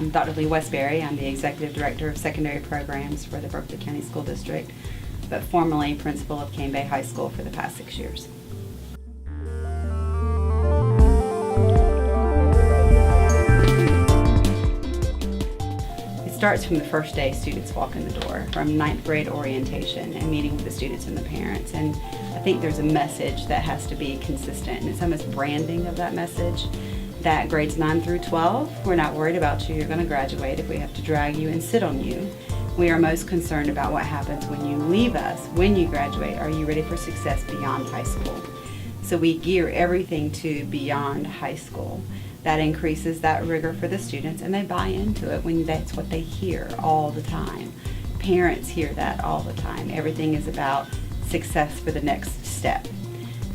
I'm Dr. Lee Westbury. I'm the Executive Director of Secondary Programs for the Berkeley County School District, but formerly Principal of Cane Bay High School for the past 6 years. It starts from the first day students walk in the door, from 9th grade orientation and meeting with the students and the parents. And I think there's a message that has to be consistent, and it's almost branding of that message. That grades 9 through 12, we're not worried about you, you're going to graduate if we have to drag you and sit on you. We are most concerned about what happens when you leave us, when you graduate. Are you ready for success beyond high school? So we gear everything to beyond high school. That increases that rigor for the students, and they buy into it when that's what they hear all the time. Parents hear that all the time. Everything is about success for the next step.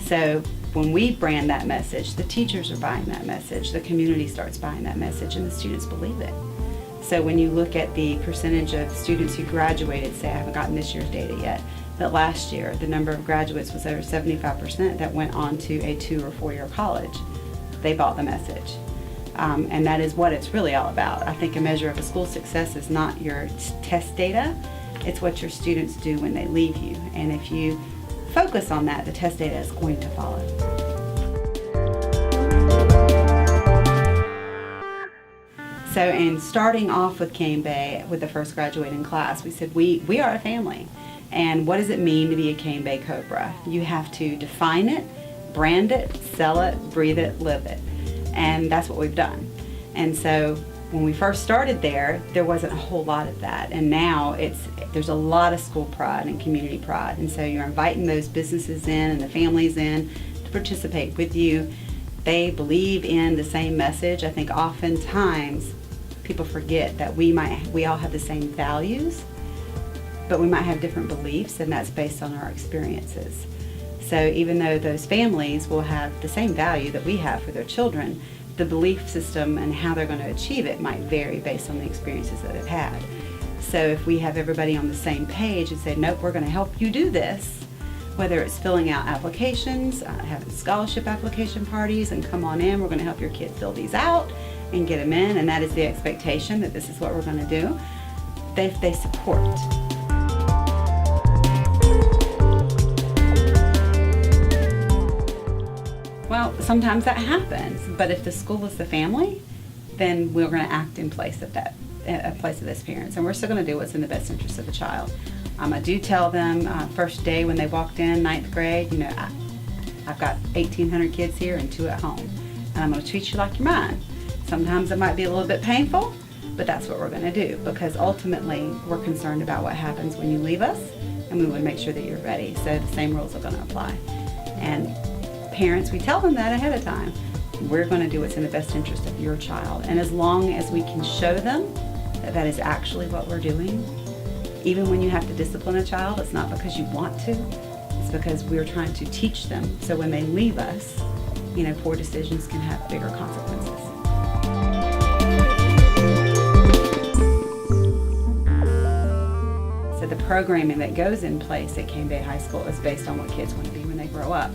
So when we brand that message, the teachers are buying that message, the community starts buying that message, and the students believe it. So when you look at the percentage of students who graduated, say I haven't gotten this year's data yet, but last year the number of graduates was over 75% that went on to a 2 or 4 year college. They bought the message. And that is what it's really all about. I think a measure of a school success is not your test data, it's what your students do when they leave you. And if you focus on that, the test data is going to follow. So in starting off with Cane Bay, with the first graduating class, we said we are a family. And what does it mean to be a Cane Bay Cobra? You have to define it, brand it, sell it, breathe it, live it. And that's what we've done. And so when we first started there wasn't a whole lot of that. And now there's a lot of school pride and community pride. And so you're inviting those businesses in and the families in to participate with you. They believe in the same message. I think oftentimes people forget that we all have the same values, but we might have different beliefs, and that's based on our experiences. So even though those families will have the same value that we have for their children, the belief system and how they're going to achieve it might vary based on the experiences that they've had. So if we have everybody on the same page and say, nope, we're going to help you do this, whether it's filling out applications, having scholarship application parties, and come on in, we're going to help your kids fill these out and get them in, and that is the expectation that this is what we're going to do, they support. Well, sometimes that happens, but if the school is the family, then we're going to act in place of that, place of those parents, and we're still going to do what's in the best interest of the child. I do tell them first day when they walked in, 9th grade, I've got 1,800 kids here and 2 at home, and I'm going to treat you like you're mine. Sometimes it might be a little bit painful, but that's what we're going to do, because ultimately we're concerned about what happens when you leave us, and we want to make sure that you're ready. So the same rules are going to apply. And parents, we tell them that ahead of time. We're going to do what's in the best interest of your child. And as long as we can show them that that is actually what we're doing, even when you have to discipline a child, it's not because you want to, it's because we're trying to teach them. So when they leave us, poor decisions can have bigger consequences. So the programming that goes in place at Cane Bay High School is based on what kids want to be when they grow up.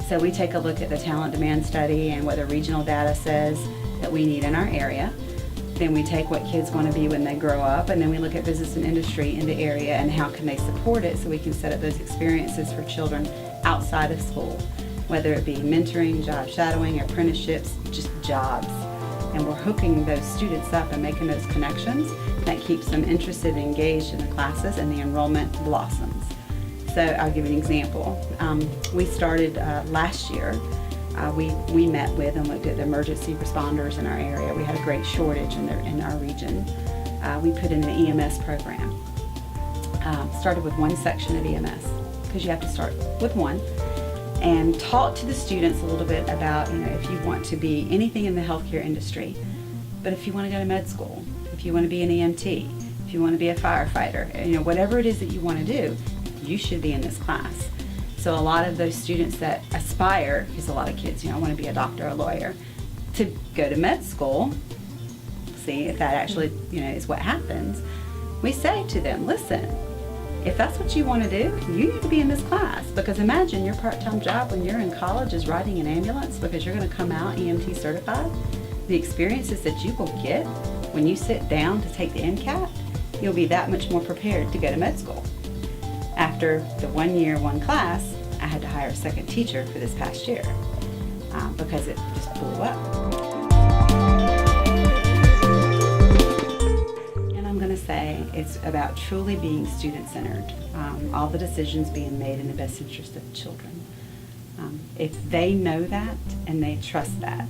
So we take a look at the talent demand study and what the regional data says that we need in our area. Then we take what kids want to be when they grow up, and then we look at business and industry in the area and how can they support it, so we can set up those experiences for children outside of school, whether it be mentoring, job shadowing, apprenticeships, just jobs. And we're hooking those students up and making those connections. That keeps them interested and engaged in the classes, and the enrollment blossoms. So I'll give you an example. We started last year. We met with and looked at the emergency responders in our area. We had a great shortage in our region. We put in an EMS program. Started with one section of EMS, because you have to start with one, and taught to the students a little bit about, if you want to be anything in the healthcare industry, but if you want to go to med school, if you want to be an EMT, if you want to be a firefighter, whatever it is that you want to do, you should be in this class. So a lot of those students that aspire, because a lot of kids, want to be a doctor or a lawyer, to go to med school, see if that actually, is what happens, we say to them, listen, if that's what you want to do, you need to be in this class, because imagine your part-time job when you're in college is riding an ambulance, because you're going to come out EMT certified. The experiences that you will get when you sit down to take the MCAT, you'll be that much more prepared to go to med school. After the 1 year, 1 class, I had to hire a second teacher for this past year because it just blew up. And I'm going to say it's about truly being student-centered, all the decisions being made in the best interest of the children. If they know that and they trust that,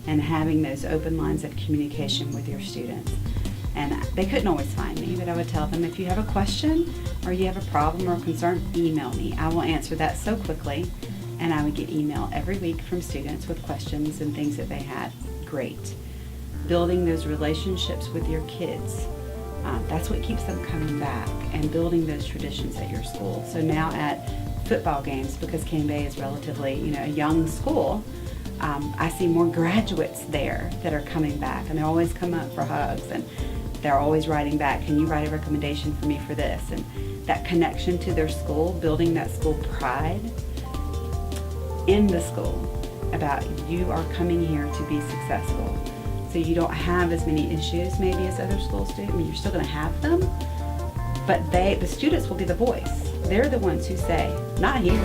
and having those open lines of communication with your students. And they couldn't always find me, but I would tell them, if you have a question or you have a problem or a concern, email me. I will answer that so quickly. And I would get email every week from students with questions and things that they had. Great. Building those relationships with your kids. That's what keeps them coming back, and building those traditions at your school. So now at football games, because Cane Bay is relatively, a young school, I see more graduates there that are coming back, and they always come up for hugs, and they're always writing back, can you write a recommendation for me for this? And that connection to their school, building that school pride in the school about you are coming here to be successful. So you don't have as many issues maybe as other schools do. I mean, you're still going to have them, but the students will be the voice. They're the ones who say, not here.